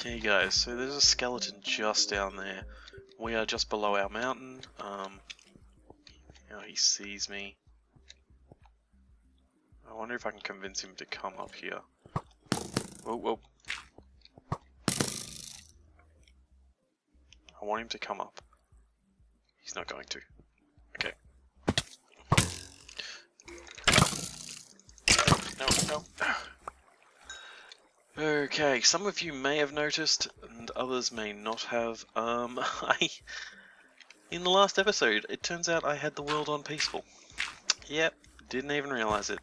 Okay guys, so there's a skeleton just down there. We are just below our mountain. Now he sees me. I wonder if I can convince him to come up here. Whoa, whoa. I want him to come up. He's not going to. Okay. No, no, no. Okay, some of you may have noticed, and others may not have. In the last episode, it turns out I had the world on peaceful. Yep, didn't even realize it.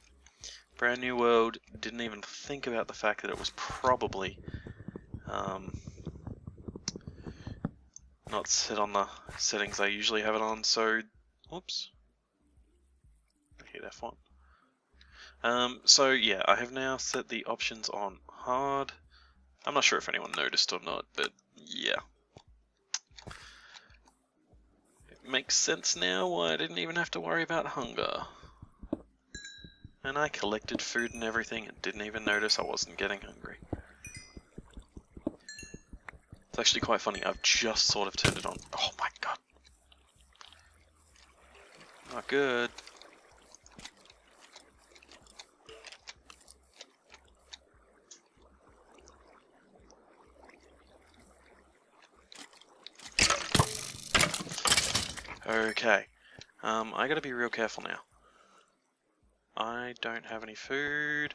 Brand new world, didn't even think about the fact that it was probably not set on the settings I usually have it on, so, whoops. I hit F1. So yeah, I have now set the options on hard. I'm not sure if anyone noticed or not, but yeah. It makes sense now why I didn't even have to worry about hunger. And I collected food and everything and didn't even notice I wasn't getting hungry. It's actually quite funny, I've just sort of turned it on. Oh my god. Not good. Okay, I gotta be real careful now. I don't have any food.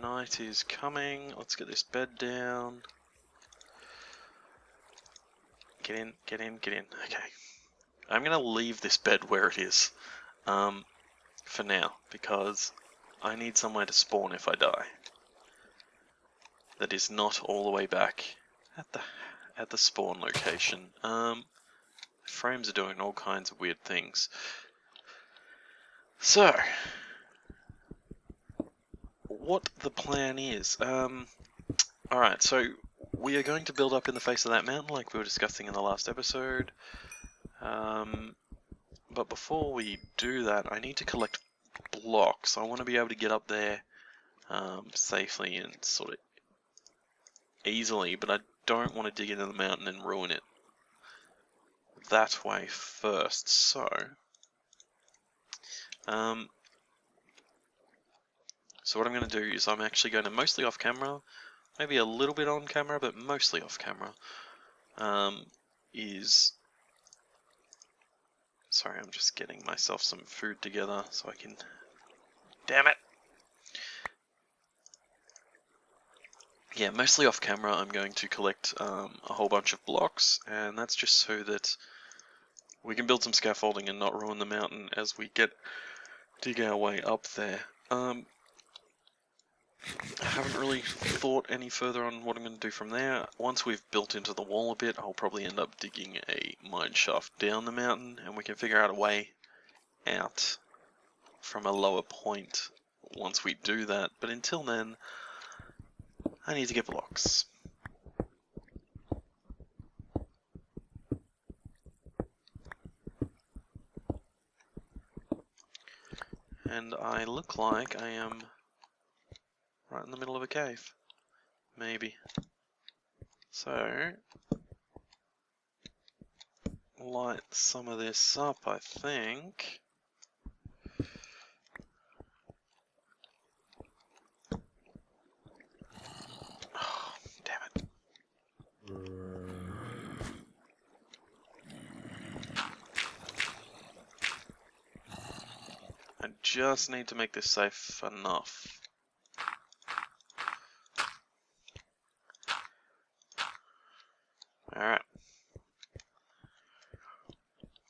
Night is coming. Let's get this bed down. Get in, get in, get in. Okay. I'm gonna leave this bed where it is, for now, because I need somewhere to spawn if I die. That is not all the way back at the spawn location. Frames are doing all kinds of weird things. So, what the plan is, alright, so we are going to build up in the face of that mountain like we were discussing in the last episode. But before we do that, I need to collect blocks. I want to be able to get up there safely and sort of easily, but I don't want to dig into the mountain and ruin it that way first. So what I'm going to do is I'm actually going to, mostly off camera, maybe a little bit on camera, but mostly off camera, sorry, I'm just getting myself some food together so I can, damn it! Yeah, mostly off camera I'm going to collect a whole bunch of blocks, and that's just so that we can build some scaffolding and not ruin the mountain as we dig our way up there. I haven't really thought any further on what I'm going to do from there. Once we've built into the wall a bit, I'll probably end up digging a mine shaft down the mountain, and we can figure out a way out from a lower point once we do that. But until then, I need to get blocks. And I look like I am right in the middle of a cave. Maybe. So, light some of this up, I think. Oh, damn it. I just need to make this safe enough. Alright.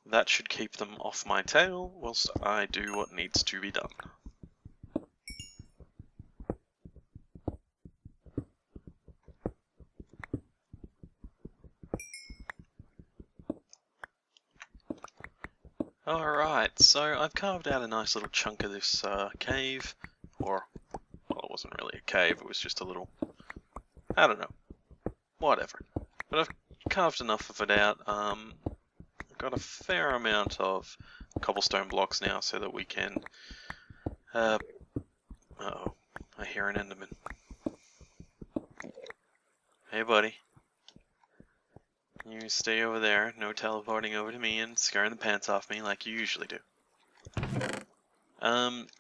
That should keep them off my tail whilst I do what needs to be done. Alright, so I've carved out a nice little chunk of this cave, or, well, it wasn't really a cave, it was just a little, I don't know, whatever. But I've carved enough of it out. I've got a fair amount of cobblestone blocks now so that we can, uh-oh, I hear an enderman. Hey buddy. You stay over there, no teleporting over to me and scaring the pants off me like you usually do.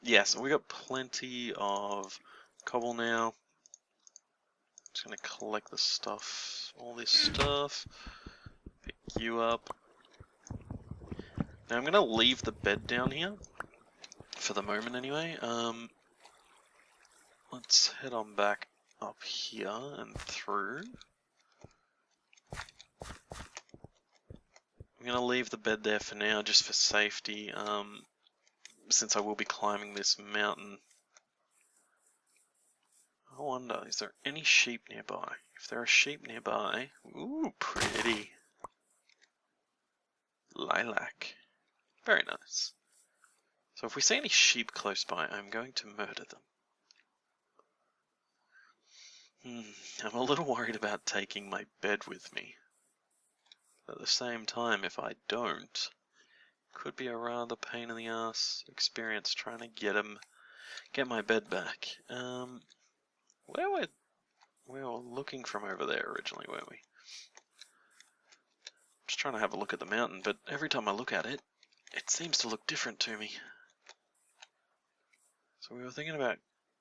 Yes, we got plenty of cobble now. Just gonna collect the stuff, all this stuff. Pick you up. Now I'm gonna leave the bed down here, for the moment anyway. Let's head on back up here and through. I'm gonna leave the bed there for now, just for safety, since I will be climbing this mountain. I wonder, is there any sheep nearby? If there are sheep nearby, ooh, pretty. Lilac. Very nice. So if we see any sheep close by, I'm going to murder them. I'm a little worried about taking my bed with me. At the same time, if I don't, could be a rather pain in the ass experience trying to get my bed back. We were looking from over there originally, weren't we? Just trying to have a look at the mountain, but every time I look at it, it seems to look different to me. So we were thinking about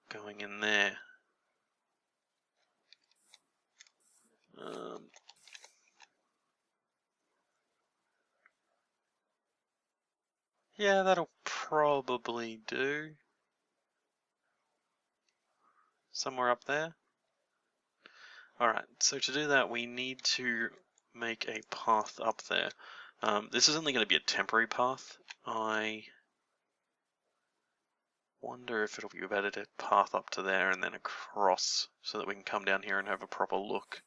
going in there. Yeah, that'll probably do. Somewhere up there. Alright, so to do that we need to make a path up there. This is only going to be a temporary path. I wonder if it'll be better to path up to there and then across so that we can come down here and have a proper look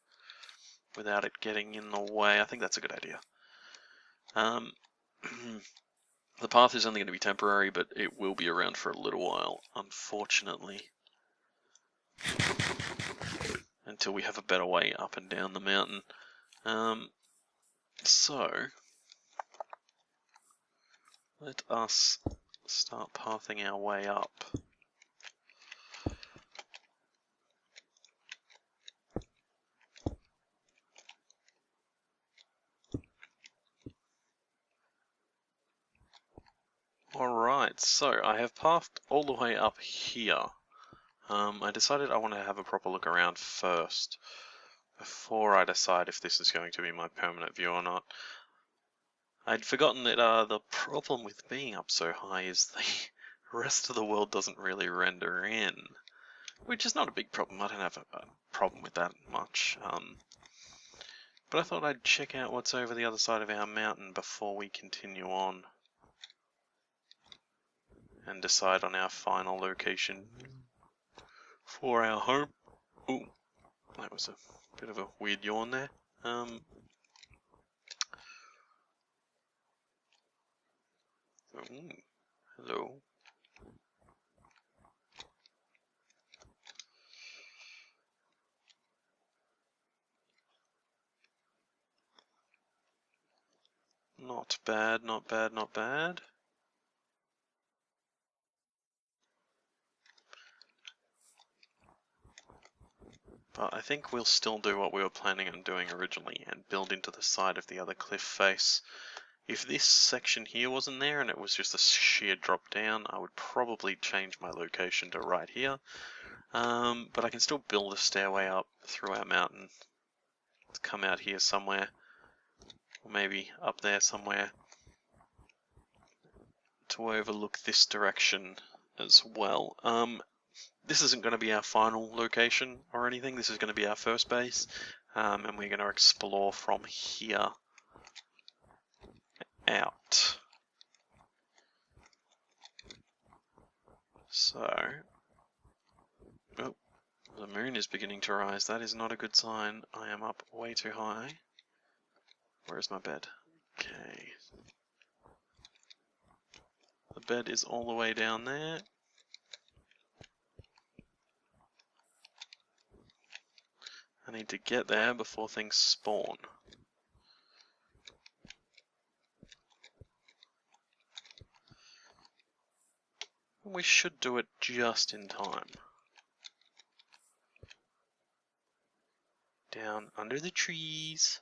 without it getting in the way. I think that's a good idea. The path is only going to be temporary, but it will be around for a little while, unfortunately. Until we have a better way up and down the mountain. So, let us start pathing our way up. Alright, so I have pathed all the way up here. I decided I want to have a proper look around first, before I decide if this is going to be my permanent view or not. I'd forgotten that the problem with being up so high is the rest of the world doesn't really render in. Which is not a big problem, I don't have a problem with that much. But I thought I'd check out what's over the other side of our mountain before we continue on. And decide on our final location for our home. Ooh, that was a bit of a weird yawn there. Hello. Not bad, not bad, not bad. But I think we'll still do what we were planning on doing originally and build into the side of the other cliff face. If this section here wasn't there and it was just a sheer drop down, I would probably change my location to right here. But I can still build a stairway up through our mountain. Let's come out here somewhere, or maybe up there somewhere, to overlook this direction as well. This isn't going to be our final location or anything, this is going to be our first base, and we're going to explore from here out. So, oh, the moon is beginning to rise, that is not a good sign. I am up way too high. Where's my bed? Okay. The bed is all the way down there. I need to get there before things spawn. We should do it just in time. down under the trees.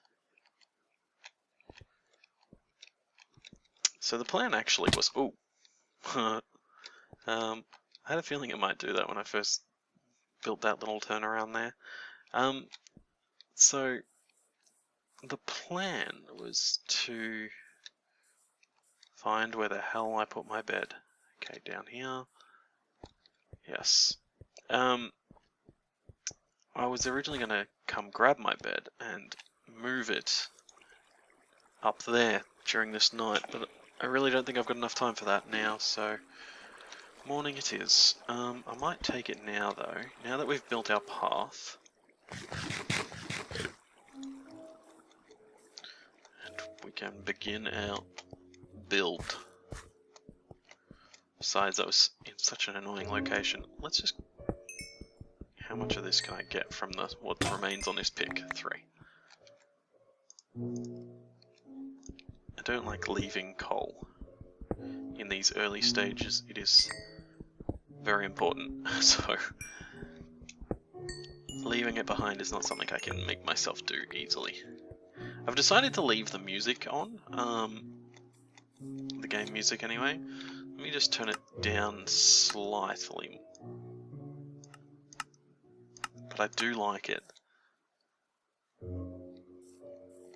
So the plan actually was, I had a feeling it might do that when I first built that little turnaround there. So the plan was to find where the hell I put my bed. Okay, down here. Yes. I was originally going to come grab my bed and move it up there during this night, but I really don't think I've got enough time for that now, so morning it is. I might take it now though, now that we've built our path. And we can begin our build. Besides, that was in such an annoying location. Let's just... How much of this can I get from what remains on this pick? 3. I don't like leaving coal. In these early stages, it is very important, so leaving it behind is not something I can make myself do easily. I've decided to leave the music on, the game music anyway. Let me just turn it down slightly. But I do like it.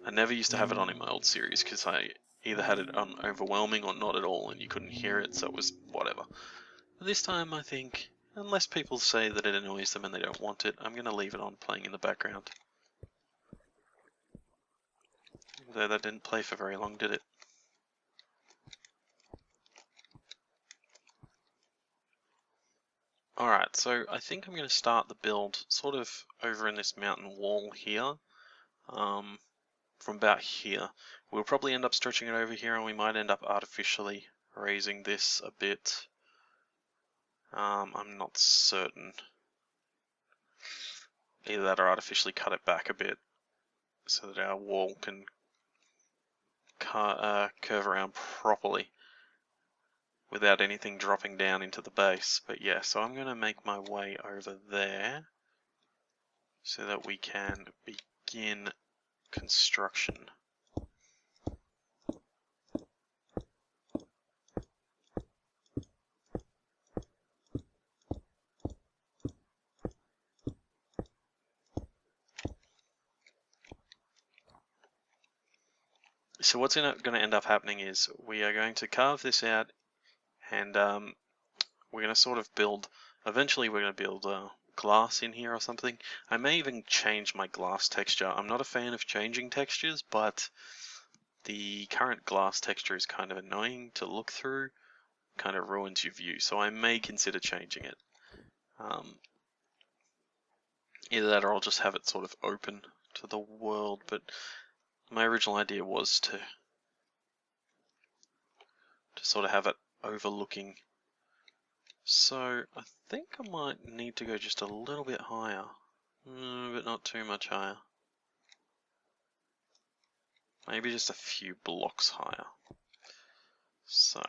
I never used to have it on in my old series because I either had it on overwhelming or not at all and you couldn't hear it, so it was whatever. But this time I think, unless people say that it annoys them and they don't want it, I'm going to leave it on playing in the background. Though that didn't play for very long, did it? Alright, so I think I'm going to start the build sort of over in this mountain wall here. From about here. We'll probably end up stretching it over here and we might end up artificially raising this a bit. I'm not certain. Either that or artificially cut it back a bit so that our wall can curve around properly without anything dropping down into the base. But yeah, so I'm going to make my way over there so that we can begin construction. So what's going to end up happening is we are going to carve this out and we're going to sort of build, eventually we're going to build glass in here or something. I may even change my glass texture. I'm not a fan of changing textures, but the current glass texture is kind of annoying to look through, kind of ruins your view, so I may consider changing it. Either that or I'll just have it sort of open to the world, but my original idea was to sort of have it overlooking. So I think I might need to go just a little bit higher, but not too much higher. Maybe just a few blocks higher. So,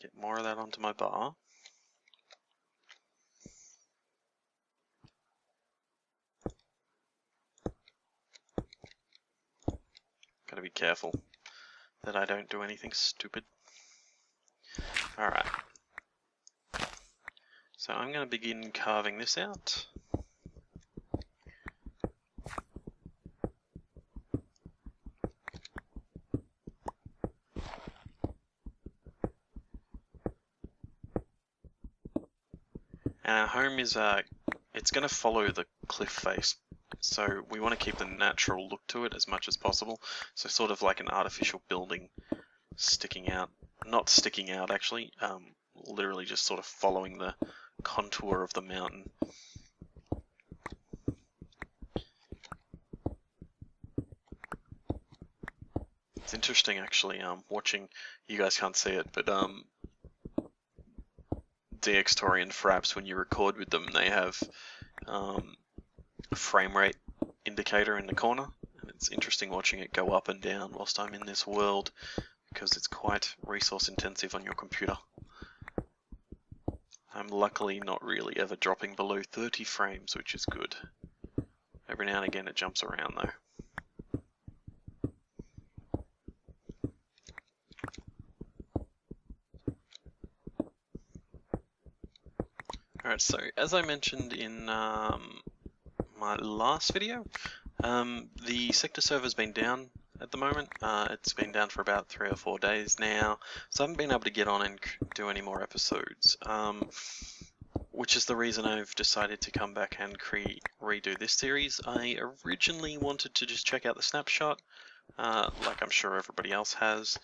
get more of that onto my bar. Gotta be careful that I don't do anything stupid. Alright. So I'm going to begin carving this out. And our home is, it's going to follow the cliff face. So we want to keep the natural look to it as much as possible. So sort of like an artificial building sticking out. Not sticking out actually, literally just sort of following the contour of the mountain. It's interesting actually, watching, you guys can't see it, but Daistar and Fraps, when you record with them, they have a frame rate indicator in the corner, and it's interesting watching it go up and down whilst I'm in this world because it's quite resource intensive on your computer. I'm luckily not really ever dropping below 30 frames, which is good. I Every now and again it jumps around though. Alright, so as I mentioned in my last video, the sector server's been down at the moment. It's been down for about 3 or 4 days now, so I haven't been able to get on and do any more episodes, which is the reason I've decided to come back and redo this series. I originally wanted to just check out the Snapshot, like I'm sure everybody else has,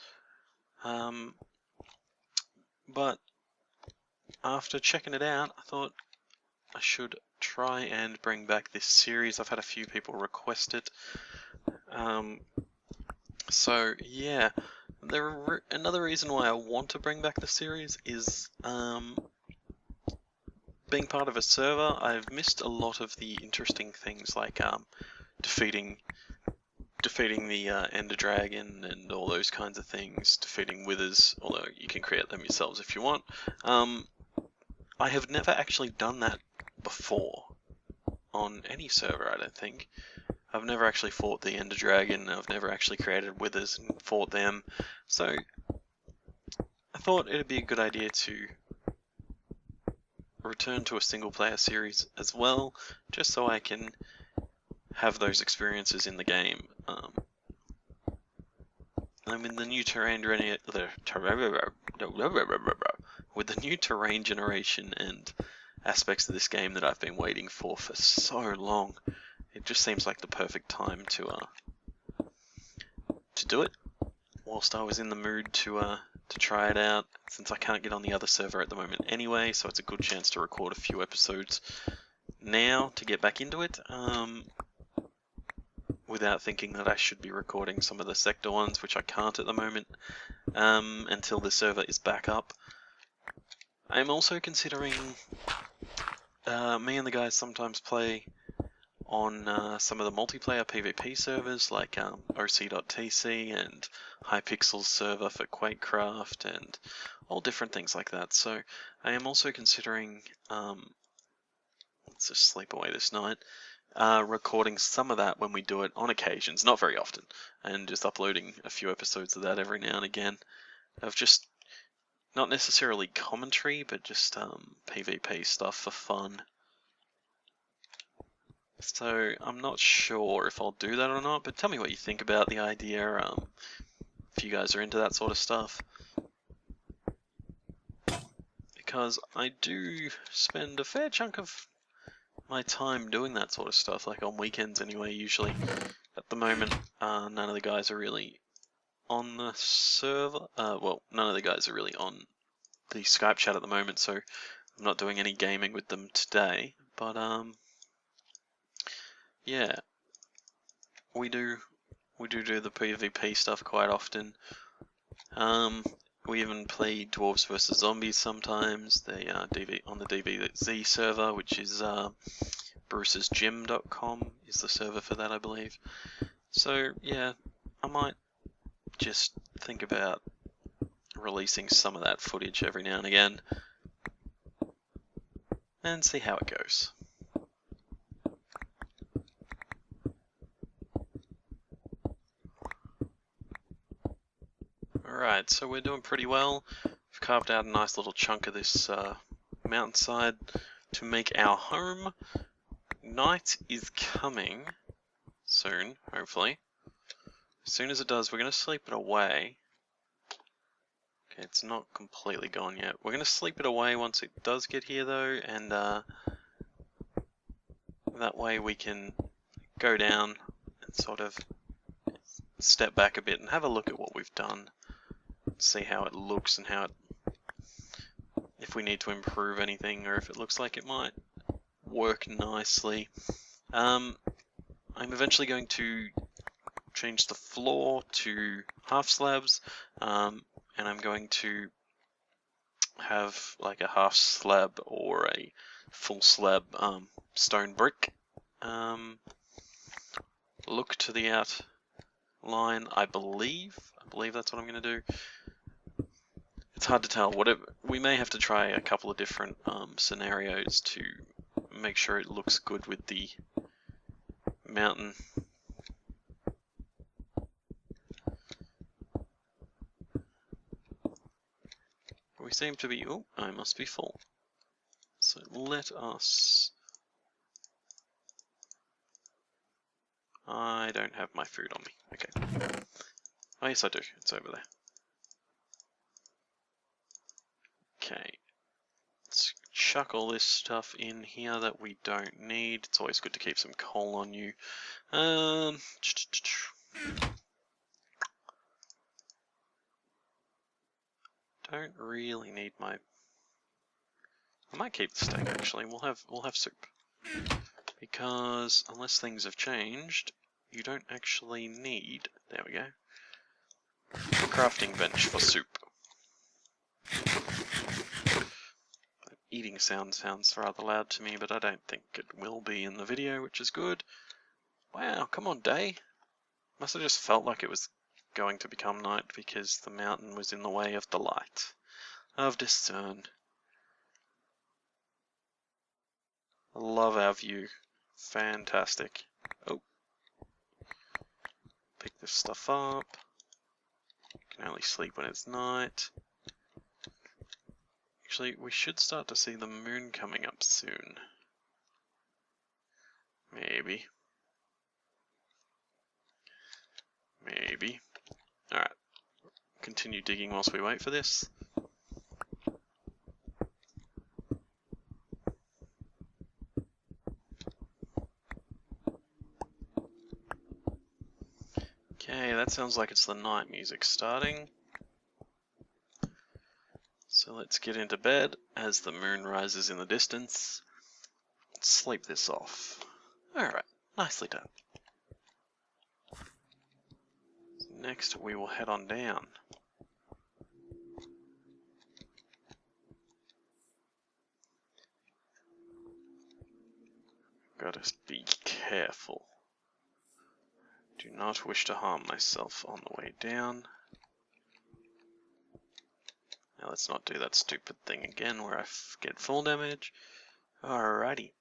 but after checking it out, I thought I should try and bring back this series. I've had a few people request it. So yeah, another reason why I want to bring back the series is being part of a server. I've missed a lot of the interesting things like defeating the Ender Dragon and all those kinds of things, defeating withers, although you can create them yourselves if you want. I have never actually done that before on any server, I don't think. I've never actually fought the Ender Dragon, I've never actually created withers and fought them, so I thought it'd be a good idea to return to a single player series as well, just so I can have those experiences in the game. I'm in the new terrain with the new terrain generation and aspects of this game that I've been waiting for so long. It just seems like the perfect time to do it, whilst I was in the mood to try it out, since I can't get on the other server at the moment anyway, so it's a good chance to record a few episodes now to get back into it, without thinking that I should be recording some of the sector ones, which I can't at the moment, until the server is back up. I'm also considering, me and the guys sometimes play on some of the multiplayer PvP servers like OC.TC and Hypixel's server for Quakecraft and all different things like that. So I am also considering, let's just sleep away this night, recording some of that when we do it on occasions, not very often, and just uploading a few episodes of that every now and again, of just not necessarily commentary, but just PvP stuff for fun. So I'm not sure if I'll do that or not, but tell me what you think about the idea, if you guys are into that sort of stuff. Because I do spend a fair chunk of my time doing that sort of stuff, like on weekends anyway, usually. At the moment, none of the guys are really on the server, well, none of the guys are really on the Skype chat at the moment, so I'm not doing any gaming with them today, but yeah, we do the PvP stuff quite often. We even play Dwarves vs Zombies sometimes. They on the DBZ server, which is brucesgym.com is the server for that, I believe. So yeah, I might just think about releasing some of that footage every now and again and see how it goes. Alright, so we're doing pretty well. We've carved out a nice little chunk of this mountainside to make our home. Night is coming soon, hopefully. As soon as it does, we're going to sleep it away. Okay, it's not completely gone yet. We're going to sleep it away once it does get here though, and that way we can go down and sort of step back a bit and have a look at what we've done. See how it looks and how it, if we need to improve anything or if it looks like it might work nicely. I'm eventually going to change the floor to half slabs, and I'm going to have like a half slab or a full slab stone brick look to the outline. I believe that's what I'm going to do. It's hard to tell. We may have to try a couple of different scenarios to make sure it looks good with the mountain. We seem to be, oh, I must be full. So let us, I don't have my food on me, okay. Oh yes I do, it's over there. Okay, let's chuck all this stuff in here that we don't need. It's always good to keep some coal on you. Don't really need my, I might keep the steak actually. We'll have soup. Because unless things have changed, you don't actually need, there we go, a crafting bench for soup. Eating sound sounds rather loud to me, but I don't think it will be in the video, which is good. Wow, come on day. Must have just felt like it was going to become night because the mountain was in the way of the light of discern. I love our view. Fantastic. Oh. Pick this stuff up. Can only sleep when it's night. Actually, we should start to see the moon coming up soon. Maybe. Maybe. Alright. Continue digging whilst we wait for this. Okay, that sounds like it's the night music starting. So let's get into bed as the moon rises in the distance. Let's sleep this off. Alright, nicely done. Next we will head on down. Gotta be careful. Do not wish to harm myself on the way down. Now let's not do that stupid thing again where I get full damage. Alrighty.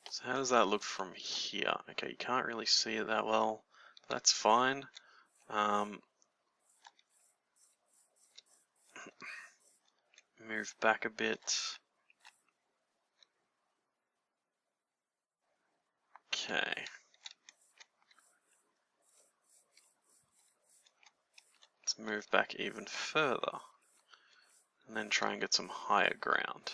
So how does that look from here? Okay, you can't really see it that well. That's fine. Move back a bit. Okay. Let's move back even further. And then try and get some higher ground.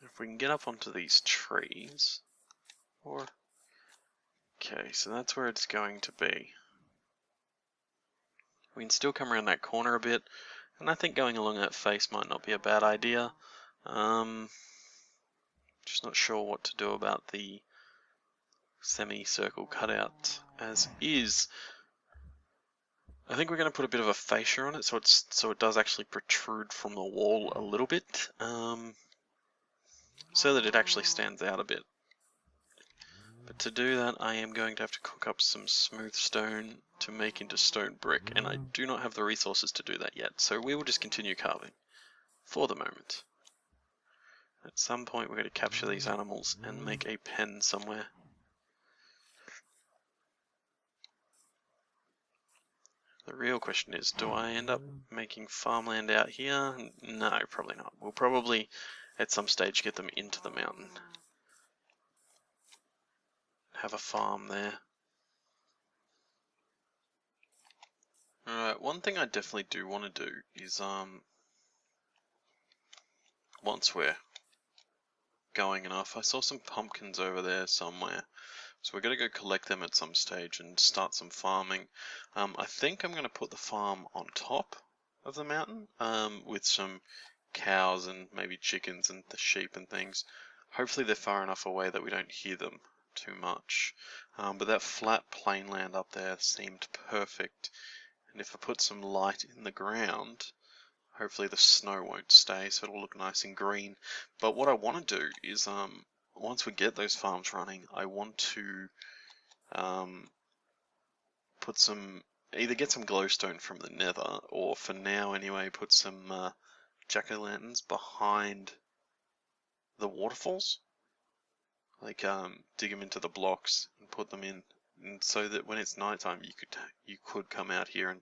If we can get up onto these trees, or... Okay, so that's where it's going to be. We can still come around that corner a bit, and I think going along that face might not be a bad idea. Just not sure what to do about the semicircle cutout as is. I think we're going to put a bit of a fascia on it so it does actually protrude from the wall a little bit, so that it actually stands out a bit. But to do that, I am going to have to cook up some smooth stone to make into stone brick, and I do not have the resources to do that yet, so we will just continue carving for the moment. At some point we're going to capture these animals and make a pen somewhere. The real question is, do I end up making farmland out here? No, probably not. We'll probably at some stage get them into the mountain. Have a farm there. Alright, one thing I definitely do want to do is, once we're going enough, I saw some pumpkins over there somewhere. So we're going to go collect them at some stage and start some farming. I think I'm going to put the farm on top of the mountain, with some cows and maybe chickens and the sheep and things. Hopefully they're far enough away that we don't hear them too much. But that flat plain land up there seemed perfect. And if I put some light in the ground, hopefully the snow won't stay, so it'll look nice and green. But what I want to do is, once we get those farms running, I want to put some either get some glowstone from the nether, or for now anyway, put some jack-o'-lanterns behind the waterfalls. Like dig them into the blocks and put them in, and so that when it's nighttime, you could come out here and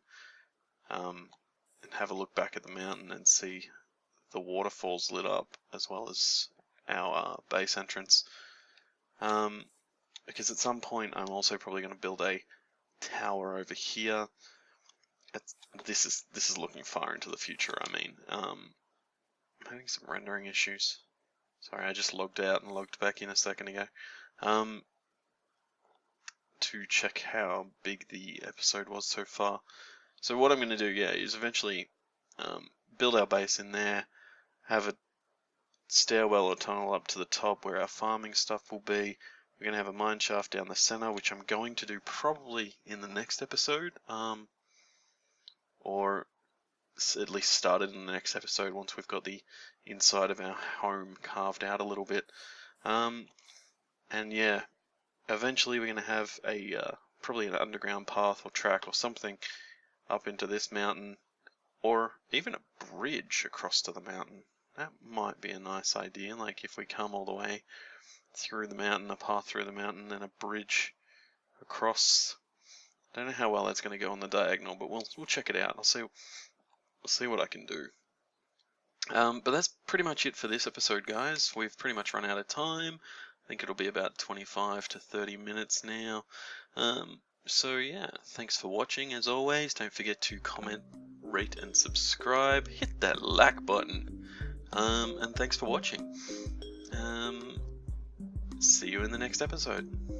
have a look back at the mountain and see the waterfalls lit up, as well as our base entrance. Because at some point I'm also probably going to build a tower over here. This is looking far into the future. I mean, I'm having some rendering issues. Sorry, I just logged out and logged back in a second ago to check how big the episode was so far. So what I'm going to do, yeah, is eventually build our base in there, have a stairwell or tunnel up to the top where our farming stuff will be. We're going to have a mine shaft down the center, which I'm going to do probably in the next episode, or at least started in the next episode once we've got the inside of our home carved out a little bit. And yeah, eventually we're going to have a probably an underground path or track or something up into this mountain, or even a bridge across to the mountain. That might be a nice idea, like if we come all the way through the mountain, a path through the mountain, then a bridge across. I don't know how well that's going to go on the diagonal, but we'll check it out. I'll see what I can do. But that's pretty much it for this episode, guys. We've pretty much run out of time. I think it'll be about 25 to 30 minutes now. So yeah, thanks for watching as always. Don't forget to comment, rate and subscribe. Hit that like button. And thanks for watching. See you in the next episode.